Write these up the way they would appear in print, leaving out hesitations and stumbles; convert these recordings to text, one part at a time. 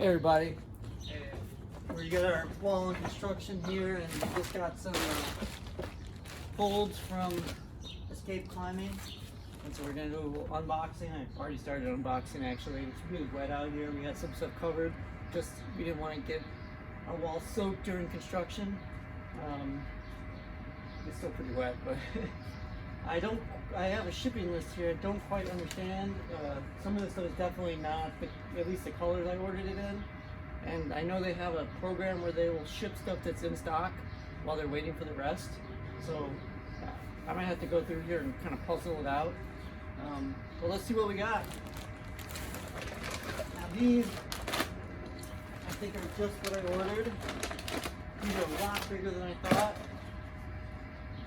Hey everybody, we got our wall in construction here, and we just got some folds from Escape Climbing, and so we're gonna do unboxing. I've already started unboxing actually. It's really wet out here. We got some stuff covered. Just we didn't want to get our wall soaked during construction. It's still pretty wet, but I have a shipping list here. I don't quite understand. Some of this stuff is definitely not, but at least the colors I ordered it in. And I know they have a program where they will ship stuff that's in stock while they're waiting for the rest. So I might have to go through here and kind of puzzle it out. But let's see what we got. Now these, I think, are just what I ordered. These are a lot bigger than I thought.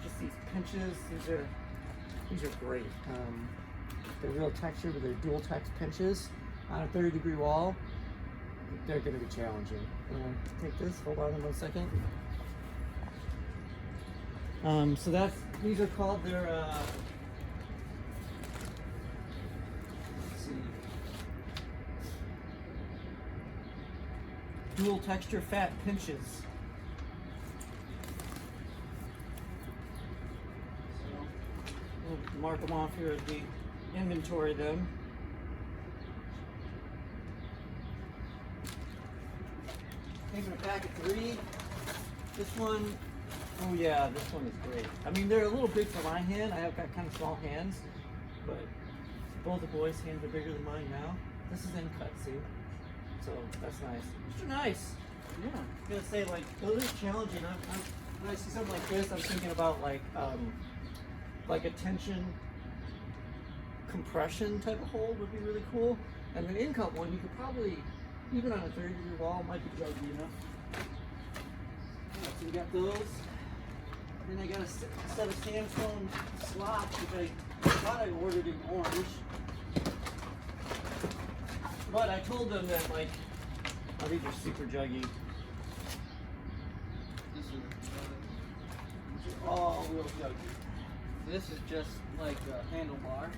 Just these pinches, these are great. They're real texture, but they're dual text pinches on a 30-degree wall. They're going to be challenging. Take this. Hold on 1 second. So these are called their. Let's see. Dual texture fat pinches. We'll mark them off here as we inventory them. Taking a pack of 3. This one, oh yeah, this one is great. I mean, they're a little big for my hand. I have got kind of small hands, but both the boys' hands are bigger than mine now. This is in cut, see? So that's nice. These are nice. Yeah, I'm gonna say, like, those are challenging. When I see something like this, I'm thinking about like a tension compression type of hold would be really cool. And an in-cut one, you could probably, even on a 30-degree wall, might be juggy enough. Yeah, so we got those. Then I got a set of sandstone slots, which I thought I ordered in orange. But I told them that, like, oh, these are super juggy. These are all real juggy. This is just like a handlebar.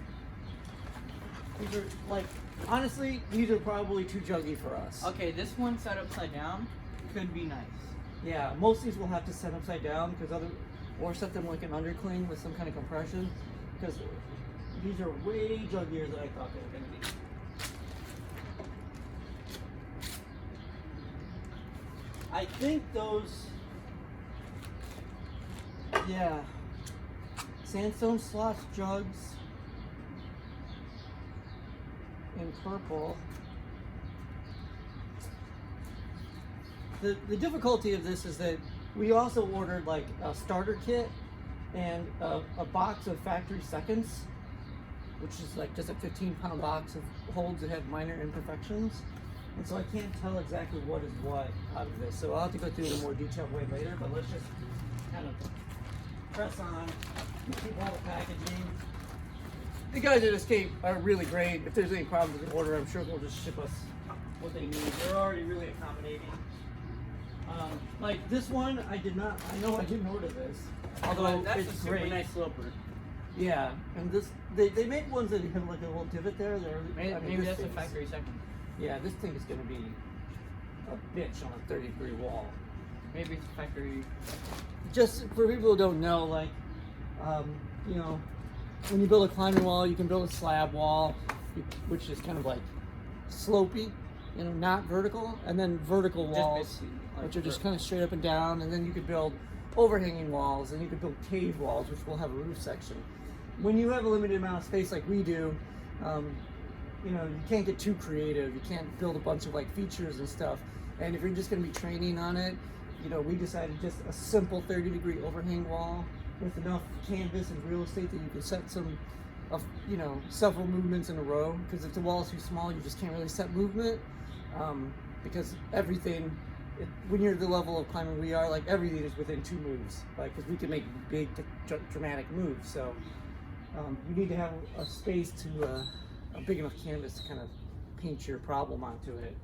These are like, honestly, these are probably too juggy for us. Okay, this one set upside down could be nice. Yeah, most of these we'll have to set upside down or set them like an undercling with some kind of compression, because these are way juggier than I thought they were going to be. I think those, yeah. Sandstone slots jugs in purple. The difficulty of this is that we also ordered like a starter kit and a box of factory seconds, which is like just a 15-pound box of holds that have minor imperfections. And so I can't tell exactly what is what out of this. So I'll have to go through it in a more detailed way later, but let's just kind of press on. Keep all the packaging. The guys at Escape are really great. If there's any problems with the order, I'm sure they'll just ship us what they need. They're already really accommodating. Like this one, I know I didn't order this. Although that's it's a super great. nice sloper. Yeah, and they make ones that have like a little divot there. Maybe that's a factory second. Yeah, this thing is going to be a bitch on a 30-degree wall. Maybe it's a factory. Just for people who don't know, like, you know, when you build a climbing wall, you can build a slab wall, which is kind of like slopey, you know, not vertical, and then vertical walls, which are just kind of straight up and down, and then you could build overhanging walls, and you could build cave walls, which will have a roof section. When you have a limited amount of space like we do, you know, you can't get too creative. You can't build a bunch of like features and stuff. And if you're just going to be training on it, you know, we decided just a simple 30-degree overhang wall with enough canvas and real estate that you can set you know, several movements in a row. Because if the wall is too small, you just can't really set movement. Because everything, when you're at the level of climbing we are, like everything is within 2 moves. Like, because we can make big, dramatic moves. So you need to have a space to, a big enough canvas to kind of paint your problem onto it.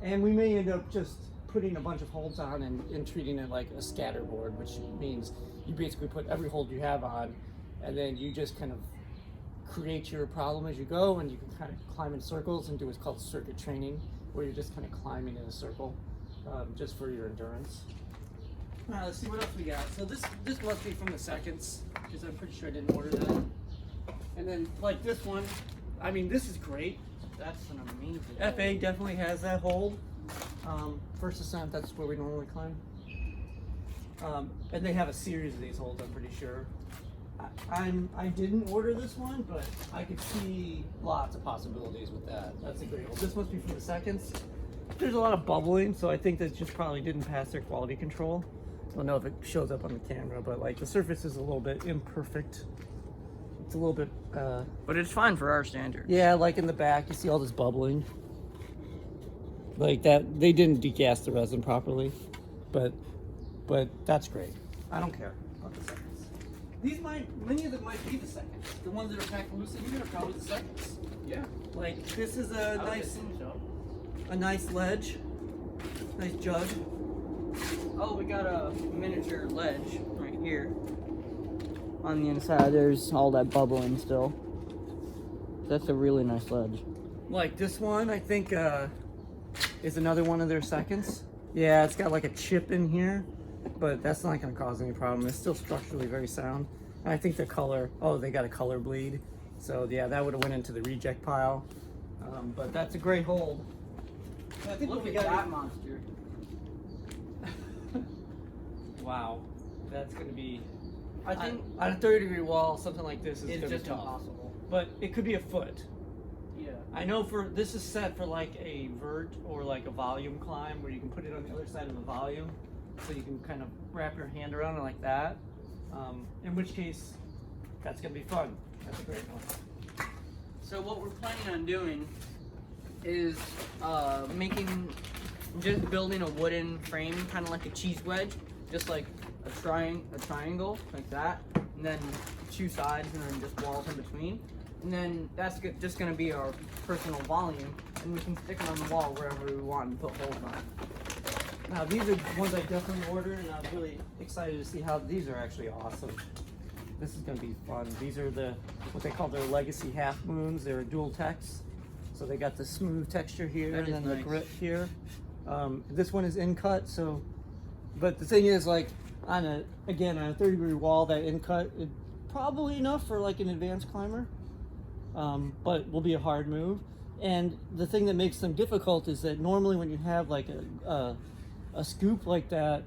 And we may end up just putting a bunch of holds on and treating it like a scatter board, which means you basically put every hold you have on, and then you just kind of create your problem as you go, and you can kind of climb in circles and do what's called circuit training, where you're just kind of climbing in a circle, just for your endurance. Let's see what else we got. So this must be from the seconds, because I'm pretty sure I didn't order that. And then like this one, I mean, this is great. That's an amazing. FA definitely has that hold. First Ascent, that's where we normally climb. And they have a series of these holds, I'm pretty sure. I didn't order this one, but I could see lots of possibilities with that. That's a great hold. This must be from the seconds. There's a lot of bubbling, so I think that just probably didn't pass their quality control. I don't know if it shows up on the camera, but like the surface is a little bit imperfect. It's a little bit, But it's fine for our standards. yeah, like in the back, you see all this bubbling. Like that, they didn't degas the resin properly, but that's great. I don't care about the seconds. Many of them might be the seconds. The ones that are packed loose in here are probably the seconds. Yeah. Like this is a I would nice, assume so. a nice ledge, nice jug. Oh, we got a miniature ledge right here. On the inside, there's all that bubbling still. That's a really nice ledge. Like this one, I think is another one of their seconds. Yeah, it's got like a chip in here, but that's not going to cause any problem. It's still structurally very sound. And I think the color, oh, they got a color bleed. So yeah, that would have went into the reject pile. But that's a great hold. And I think Look what we at got that monster. Wow, that's going to be. I think on a 30-degree wall, something like this is it's going to just be tough. impossible. But it could be a foot. Yeah. I know this is set for like a vert or like a volume climb where you can put it on the other side of the volume, so you can kind of wrap your hand around it like that. In which case, that's gonna be fun. That's a great one. So what we're planning on doing is just building a wooden frame, kind of like a cheese wedge, just like a triangle like that, and then two sides, and then just walls in between. And then that's just going to be our personal volume, and we can stick it on the wall wherever we want and put holes on it. Now these are ones I definitely ordered, and I was really excited to see how these are actually awesome. This is going to be fun. These are what they call their Legacy Half Moons. They're dual tex, so they got the smooth texture here That and is then the nice. grip here. This one is in cut, so. But the thing is, like on a 30-degree wall, that in cut is probably enough for like an advanced climber. But will be a hard move. And the thing that makes them difficult is that normally when you have like a scoop like that,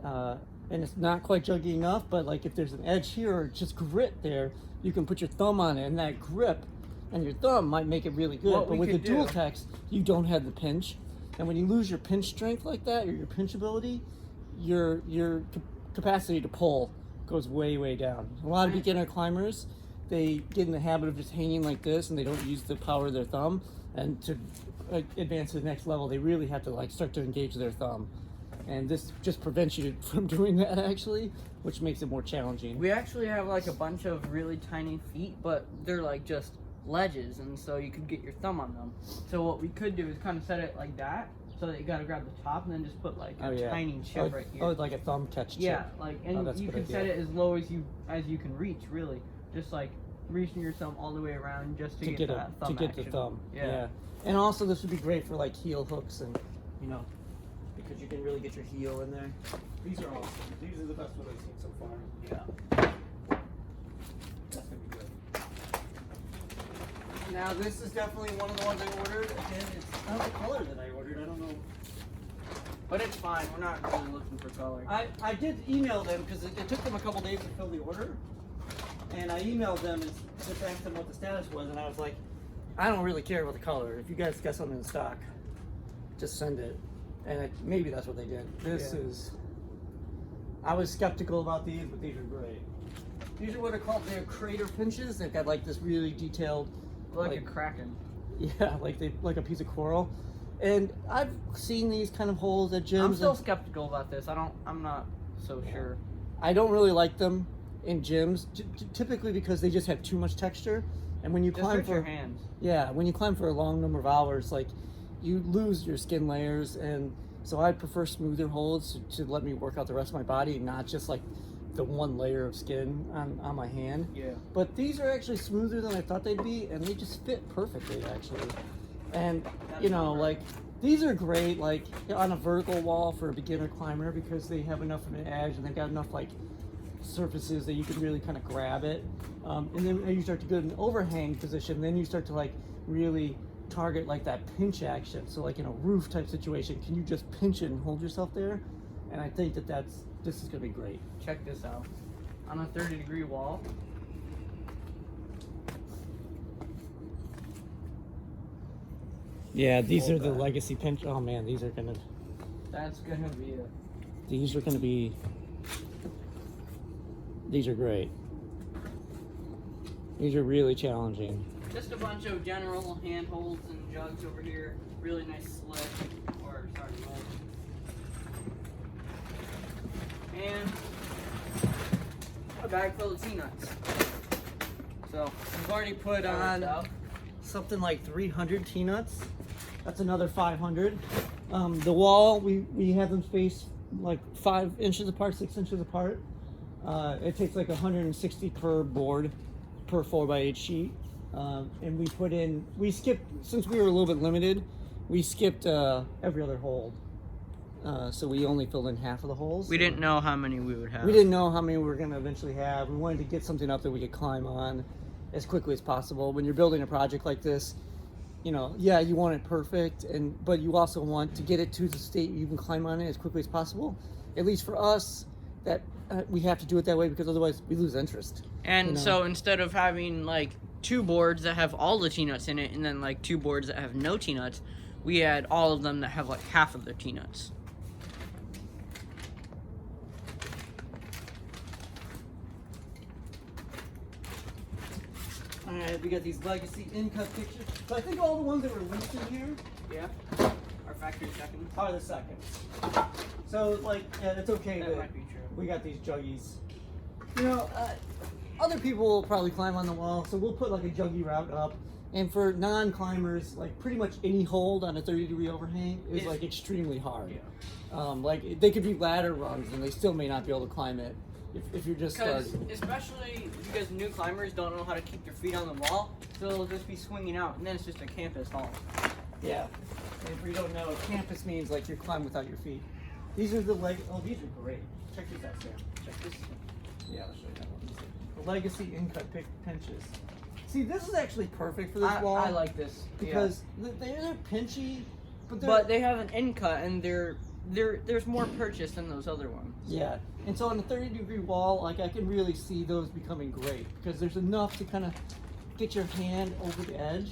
and it's not quite juggy enough, but like if there's an edge here or just grit there, you can put your thumb on it, and that grip and your thumb might make it really good. What But we with the could dual do- text, you don't have the pinch. And when you lose your pinch strength like that, or your pinch ability, your capacity to pull goes way, way down. A lot of beginner climbers, they get in the habit of just hanging like this, and they don't use the power of their thumb. And to advance to the next level, they really have to like start to engage their thumb. And this just prevents you from doing that actually, which makes it more challenging. We actually have like a bunch of really tiny feet, but they're like just ledges, and so you could get your thumb on them. So what we could do is kind of set it like that, so that you gotta grab the top and then just put like a tiny chip right here. Oh, like a thumb catch chip. Yeah, like, and that's a you good can set idea. it as low as you can reach, really. Just like reaching your thumb all the way around just to get that thumb the action. thumb. Yeah. And also this would be great for like heel hooks and because you can really get your heel in there. These are awesome. These are the best ones I've seen so far. Yeah. That's gonna be good. Now this is definitely one of the ones I ordered. Again, it's not the color that I ordered. I don't know. But it's fine. We're not really looking for color. I did email them because it took them a couple days to fill the order, and I emailed them and just asked them what the status was, and I was like, I don't really care about the color. If you guys got something in stock, just send it. And maybe that's what they did. I was skeptical about these, but these are great. These are what are called their crater pinches. They've got like this really detailed, like a kraken. yeah, like a piece of coral. And I've seen these kind of holes at gyms. I'm still skeptical about this. I'm not so sure. I don't really like them in gyms, typically because they just have too much texture. And when you Just climb hurt for your hands. yeah, when you climb for a long number of hours, like you lose your skin layers, and so I prefer smoother holds to let me work out the rest of my body, not just like the one layer of skin on my hand. Yeah. But these are actually smoother than I thought they'd be, and they just fit perfectly actually. And you know, like these are great like on a vertical wall for a beginner climber because they have enough of an edge and they've got enough like surfaces that you can really kind of grab it. And then as you start to go in an overhang position, then you start to like really target like that pinch action. So like in a roof type situation, can you just pinch it and hold yourself there? And I think that this is gonna be great. Check this out. On a 30-degree wall. Yeah, these Hold are the that. legacy pinch. Oh man, these are gonna be. These are great. These are really challenging. Just a bunch of general handholds and jugs over here. Really nice slip, or sorry, mold. And a bag full of T-nuts. So, We've already put on something like 300 T-nuts. That's another 500. The wall, we have them spaced like 5 inches apart, 6 inches apart. It takes like 160 per board, per 4x8 sheet. And we skipped, since we were a little bit limited, we skipped every other hole. So we only filled in half of the holes. we didn't know how many we would have. We didn't know how many we were going to eventually have. We wanted to get something up that we could climb on as quickly as possible. When you're building a project like this, you know, yeah, you want it perfect, but you also want to get it to the state you can climb on it as quickly as possible. At least for us, that we have to do it that way because otherwise we lose interest. And you know? so instead of having like 2 boards that have all the T-nuts in it and then like 2 boards that have no T-nuts, we had all of them that have like half of their T-nuts. All right, we got these legacy in-cut pictures. So I think all the ones that were linked in here Yeah. Our factory seconds. are the seconds. So like, yeah, it's okay That that might be true. we got these juggies. You know, other people will probably climb on the wall, so we'll put like a juggy route up. And for non-climbers, like pretty much any hold on a 30-degree overhang is like extremely hard. Yeah. Like they could be ladder rungs and they still may not be able to climb it if you're just Because starting. especially because new climbers don't know how to keep their feet on the wall, so they'll just be swinging out, and then it's just a campus haul. Yeah. And if you don't know, campus means like you're climbing without your feet. These are the oh, these are great. Check these out, Sam. Check this. Yeah, I'll show you that one. The legacy in-cut pinches. See, this is actually perfect for this wall. I like this because they're pinchy, but they have an in cut, and there's more purchase than those other ones. Yeah, and so on a 30-degree wall, like I can really see those becoming great because there's enough to kind of get your hand over the edge,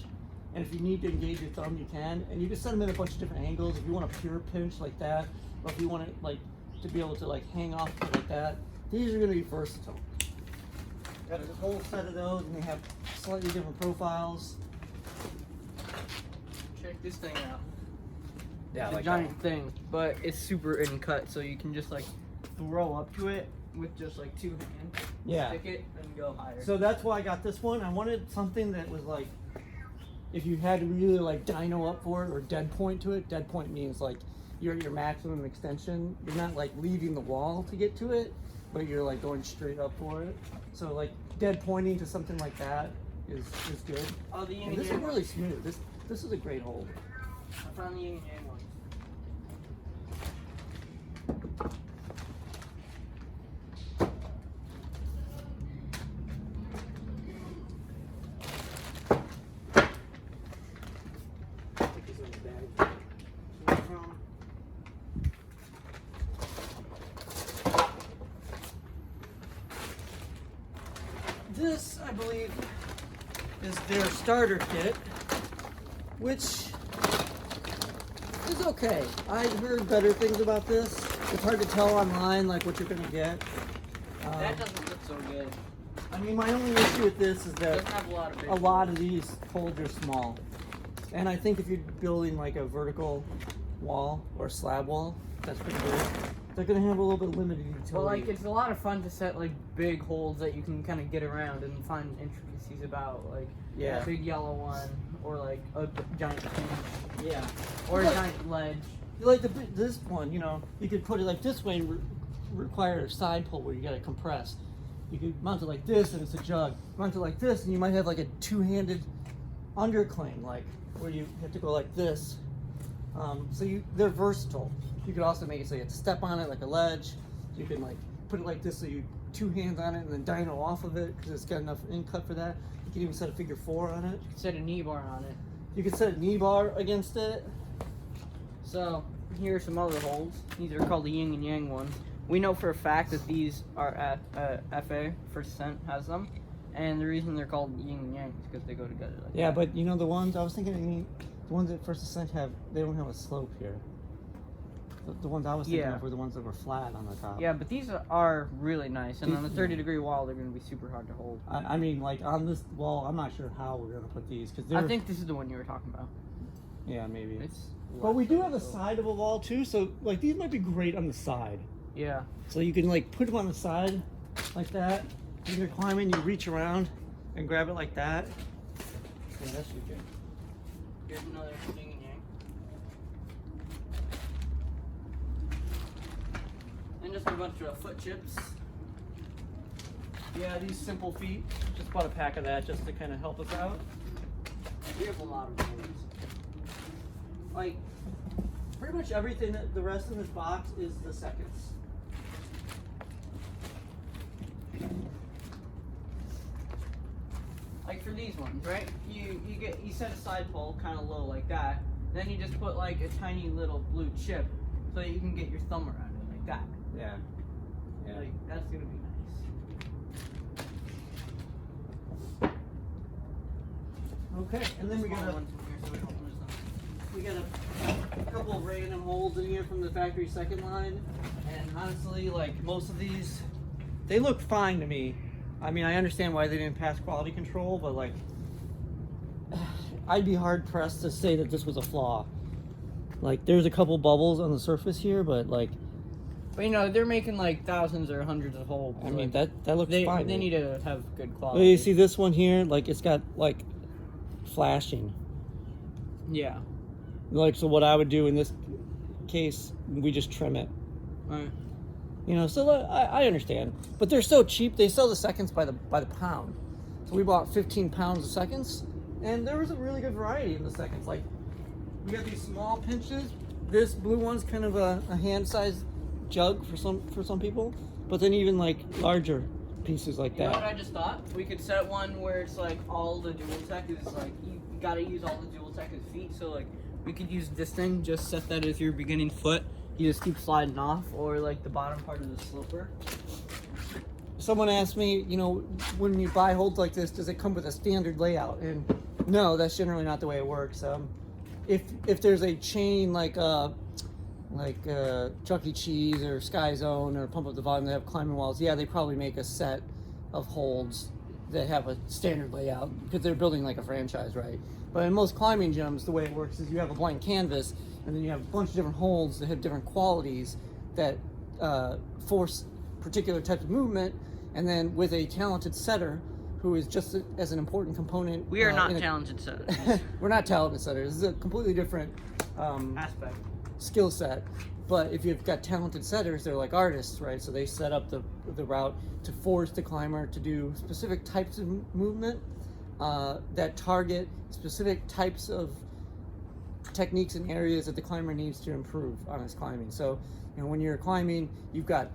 and if you need to engage your thumb, you can, and you can set them in a bunch of different angles. If you want a pure pinch like that, or if you want it like to be able to like hang off like that, these are going to be versatile. Got a whole set of those, and they have slightly different profiles. Check this thing out. Yeah, It's a giant thing, but it's super in cut, so you can just like throw up to it with just like 2 hands. Yeah. Stick it and go higher. So that's why I got this one. I wanted something that was like, if you had to really like dyno up for it or dead point to it. Dead point means like you're at your maximum extension. You're not like leaving the wall to get to it, but you're like going straight up for it. So like dead pointing to something like that is good. Oh, the yin And and this is yang really smooth. This is a great hold. I found the yin and yang ones. This, I believe, is their starter kit, which is okay. I heard better things about this. It's hard to tell online like what you're gonna get. That doesn't look so good. I mean, my only issue with this is It that doesn't have a lot of big a lot of these holds are small, and I think if you're building like a vertical wall or slab wall, that's pretty good. They're gonna have a little bit limited utility. Well, like it's a lot of fun to set like big holes that you can kind of get around and find intricacies about, like Yeah. a big yellow one or like a giant pinch Yeah. or a Look. giant ledge. Like this one, you know, you could put it like this way and require a side pull where you gotta compress. You could mount it like this and it's a jug. Mount it like this and you might have like a two-handed undercling, like where you have to go like this. They're versatile. You could also make it so you have to step on it like a ledge. You can like put it like this so you two hands on it and then dyno off of it because it's got enough in cut for that. You can even set a figure 4 on it. Set a knee bar on it. You can set a knee bar against it. So here are some other holds. These are called the yin and yang ones. We know for a fact that these are at FA, First Ascent has them, and the reason they're called yin and yang is because they go together. Like yeah, but you know the ones I was thinking, the ones that First Ascent have, they don't have a slope here. The ones I was thinking of were the ones that were flat on the top. Yeah, but these are really nice, and on a 30-degree wall, they're going to be super hard to hold. I mean, like on this wall, I'm not sure how we're going to put these because I think this is the one you were talking about. Yeah, maybe. But we do have a side of a wall too, so like these might be great on the side. Yeah. So you can like put them on the side like that. When you're climbing, you reach around and grab it like that. Yeah, that should be good. Here's another yin and yang. And just a bunch of foot chips. Yeah, these simple feet. Just bought a pack of that just to kind of help us out. We have a lot of things. Like, pretty much everything that the rest of this box is the seconds. Like for these ones, right? You set a side pole kind of low like that. Then you just put like a tiny little blue chip so that you can get your thumb around it like that. Yeah. Yeah. Like, that's gonna be nice. Okay, and then we got Small ones in here so we don't lose them. we got a couple of random holes in here from the factory second line, and honestly, like most of these, they look fine to me. I mean, I understand why they didn't pass quality control, but like, I'd be hard pressed to say that this was a flaw. Like, there's a couple bubbles on the surface here, but like, But you know, they're making like thousands or hundreds of holes. I mean, like, that looks they fine. they need to have good Well, quality. you see this one here, like it's got like flashing. Yeah. Like, so what I would do in this case, we just trim it. Right. You know, so I understand, but they're so cheap. They sell the seconds by the pound. So we bought 15 pounds of seconds, and there was a really good variety in the seconds. Like, we got these small pinches. This blue one's kind of a hand-sized jug for some people, but then even like larger pieces like You know that. what I just thought? We could set one where it's like all the dual tech is like you gotta use all the dual tech as feet. So like we could use this thing, just set that as your beginning foot. You just keep sliding off, or like the bottom part of the sloper. Someone asked me, you know, when you buy holds like this, does it come with a standard layout? And no, that's generally not the way it works. If there's a chain like Chuck E. Cheese or Sky Zone or Pump Up the Volume that have climbing walls, yeah, they probably make a set of holds that have a standard layout because they're building like a franchise, right? But in most climbing gyms, the way it works is you have a blank canvas and then you have a bunch of different holds that have different qualities that force particular types of movement, and then with a talented setter who is just as an important component. We are not talented setters. We're not talented setters. This is a completely different Aspect. skill set. But if you've got talented setters, they're like artists, right? So they set up the route to force the climber to do specific types of movement that target specific types of techniques and areas that the climber needs to improve on his climbing. So, you know, when you're climbing, you've got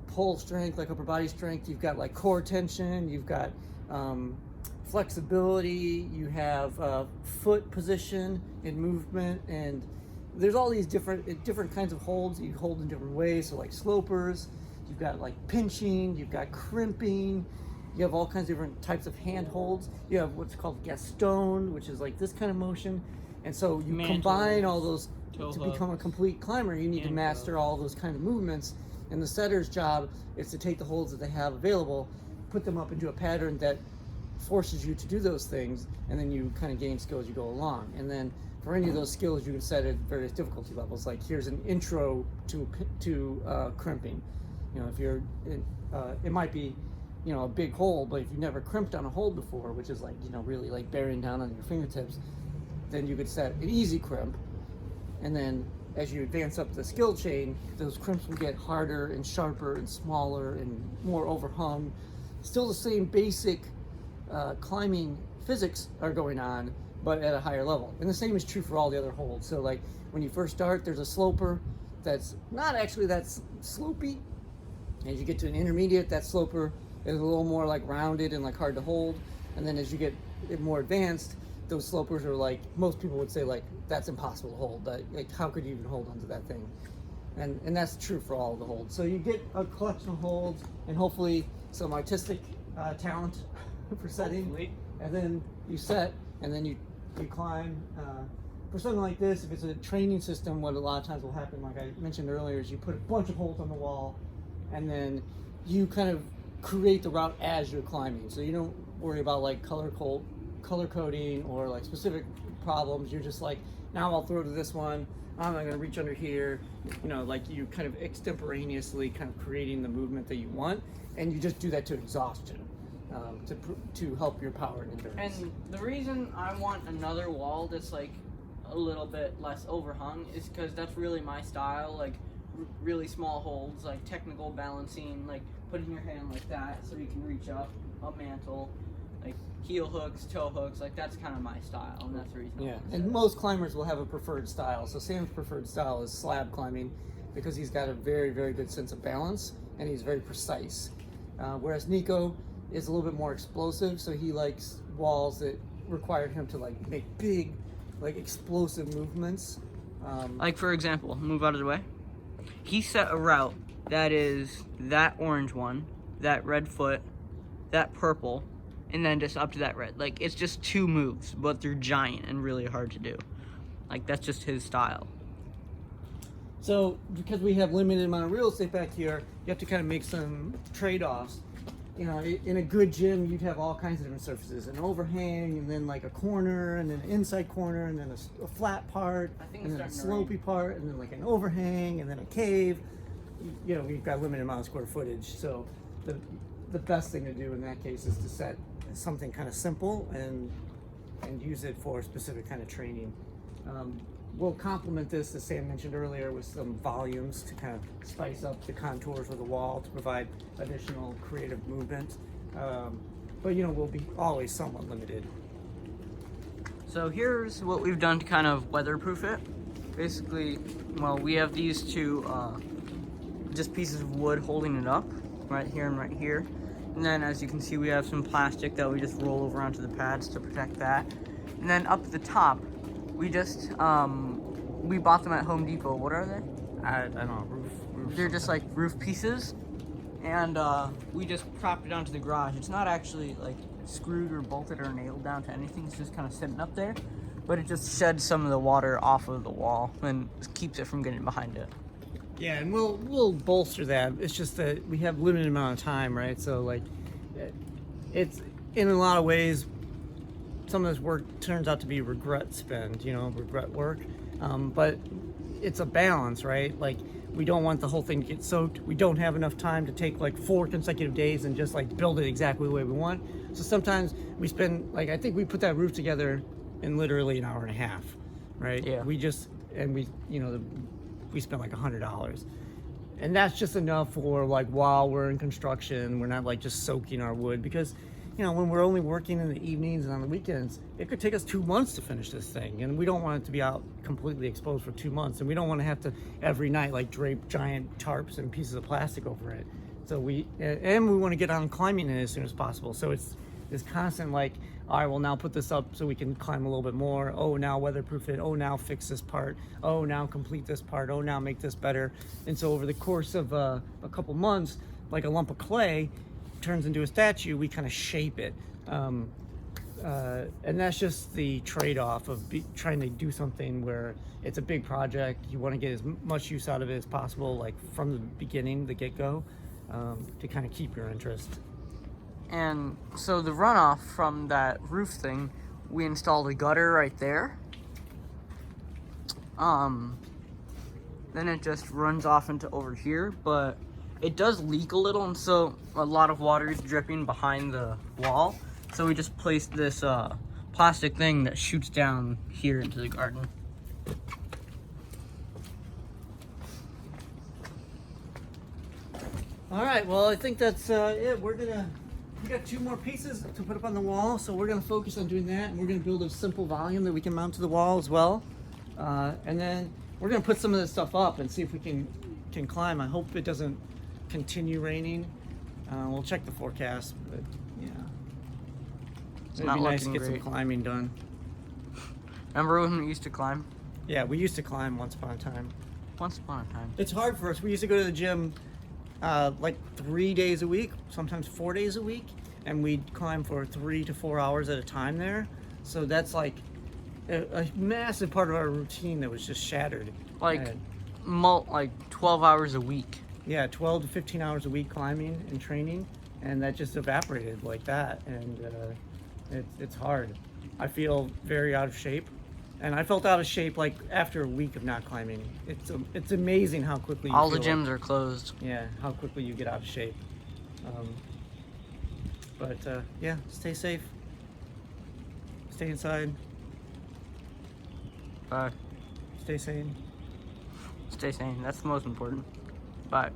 pull strength, like upper body strength, you've got like core tension, you've got flexibility, you have foot position and movement, and there's all these different kinds of holds that you hold in different ways. So like slopers, you've got like pinching, you've got crimping, you have all kinds of different types of hand holds. You have what's called Gaston, which is like this kind of motion. And so you combine all those to become a complete climber. You need to master all those kind of movements. And the setter's job is to take the holds that they have available, put them up into a pattern that forces you to do those things, and then you kind of gain skill as you go along. And then for any of those skills, you can set at various difficulty levels. Like here's an intro to crimping. You know, if you're, it might be, you know, a big hold, but if you've never crimped on a hold before, which is like, you know, really like bearing down on your fingertips, then you could set an easy crimp, and then as you advance up the skill chain, those crimps will get harder and sharper and smaller and more overhung. Still the same basic climbing physics are going on, but at a higher level. And the same is true for all the other holds. So like when you first start, there's a sloper that's not actually that slopey. As you get to an intermediate, that sloper is a little more like rounded and like hard to hold. And then as you get more advanced, those slopers are like, most people would say like, that's impossible to hold. Like how could you even hold onto that thing? And that's true for all of the holds. So you get a collection of holds and hopefully some artistic talent for setting. Hopefully. And then you set, and then you climb. For something like this, if it's a training system, what a lot of times will happen, like I mentioned earlier, is you put a bunch of holds on the wall, and then you kind of create the route as you're climbing. So you don't worry about like color coding or like specific problems. You're just like, now I'll throw to this one. I'm not going to reach under here. You know, like you kind of extemporaneously kind of creating the movement that you want, and you just do that to exhaustion. To help your power and endurance. And the reason I want another wall that's like a little bit less overhung is because that's really my style, like really small holds, like technical balancing, like putting your hand like that so you can reach up a mantle, like heel hooks, toe hooks, like that's kind of my style, and that's the reason. Yeah, and most climbers will have a preferred style. So Sam's preferred style is slab climbing because he's got a very, very good sense of balance and he's very precise. Whereas Nico is a little bit more explosive, so he likes walls that require him to like make big, like explosive movements. Like for example, move out of the way. He set a route that is that orange one, that red foot, that purple, and then just up to that red. Like it's just 2 moves, but they're giant and really hard to do. Like that's just his style. So because we have limited amount of real estate back here, you have to kind of make some trade-offs. You know, in a good gym, you'd have all kinds of different surfaces, an overhang, and then like a corner, and then an inside corner, and then a flat part, and then a slopey part, and then like an overhang, and then a cave. You know, we've got limited amount of square footage, so the best thing to do in that case is to set something kind of simple and use it for a specific kind of training. We'll complement this, as Sam mentioned earlier, with some volumes to kind of spice up the contours of the wall to provide additional creative movement. But you know, we'll be always somewhat limited. So here's what we've done to kind of weatherproof it. Basically, well, we have these 2 just pieces of wood holding it up, right here and right here. And then as you can see, we have some plastic that we just roll over onto the pads to protect that. And then up at the top, we just, we bought them at Home Depot. What are they? I don't know, roof. They're just like roof pieces. And we just propped it onto the garage. It's not actually like screwed or bolted or nailed down to anything. It's just kind of sitting up there. But it just sheds some of the water off of the wall and keeps it from getting behind it. Yeah, and we'll bolster that. It's just that we have limited amount of time, right? So like, it's in a lot of ways, some of this work turns out to be regret work. But it's a balance, right? Like we don't want the whole thing to get soaked. We don't have enough time to take like 4 consecutive days and just like build it exactly the way we want. So sometimes we spend, like, I think we put that roof together in literally an hour and a half, right? Yeah. We spent like $100. And that's just enough for like while we're in construction, we're not like just soaking our wood, because you know, when we're only working in the evenings and on the weekends, it could take us 2 months to finish this thing, and we don't want it to be out completely exposed for 2 months, and we don't want to have to every night like drape giant tarps and pieces of plastic over it. So we want to get on climbing it as soon as possible. So it's this constant like, all right, well now put this up so we can climb a little bit more. Oh, now weatherproof it. Oh, now fix this part. Oh, now complete this part. Oh, now make this better. And so over the course of a couple months, like a lump of clay turns into a statue, we kind of shape it. And that's just the trade-off of trying to do something where it's a big project. You want to get as much use out of it as possible, like from the beginning, the get-go, to kind of keep your interest. And so the runoff from that roof thing, we installed a gutter right there. Then it just runs off into over here, but it does leak a little, and so a lot of water is dripping behind the wall. So we just placed this plastic thing that shoots down here into the garden. All right, well, I think that's it. We got 2 more pieces to put up on the wall, so we're gonna focus on doing that, and we're gonna build a simple volume that we can mount to the wall as well. And then we're gonna put some of this stuff up and see if we can climb. I hope it doesn't continue raining. We'll check the forecast, but yeah. It'd not be nice to looking get some great. climbing done. Remember when we used to climb? Yeah, we used to climb once upon a time. Once upon a time. It's hard for us. We used to go to the gym like 3 days a week, sometimes 4 days a week, and we'd climb for 3 to 4 hours at a time there. So that's like a massive part of our routine that was just shattered. Like, And, like 12 hours a week. yeah, 12 to 15 hours a week climbing and training, and that just evaporated like that. And it's hard. I feel very out of shape. And I felt out of shape like after a week of not climbing. It's amazing how quickly you All the feel gyms are closed. yeah, how quickly you get out of shape. But yeah, stay safe. Stay inside. Bye. Stay sane. Stay sane. That's the most important. Bye.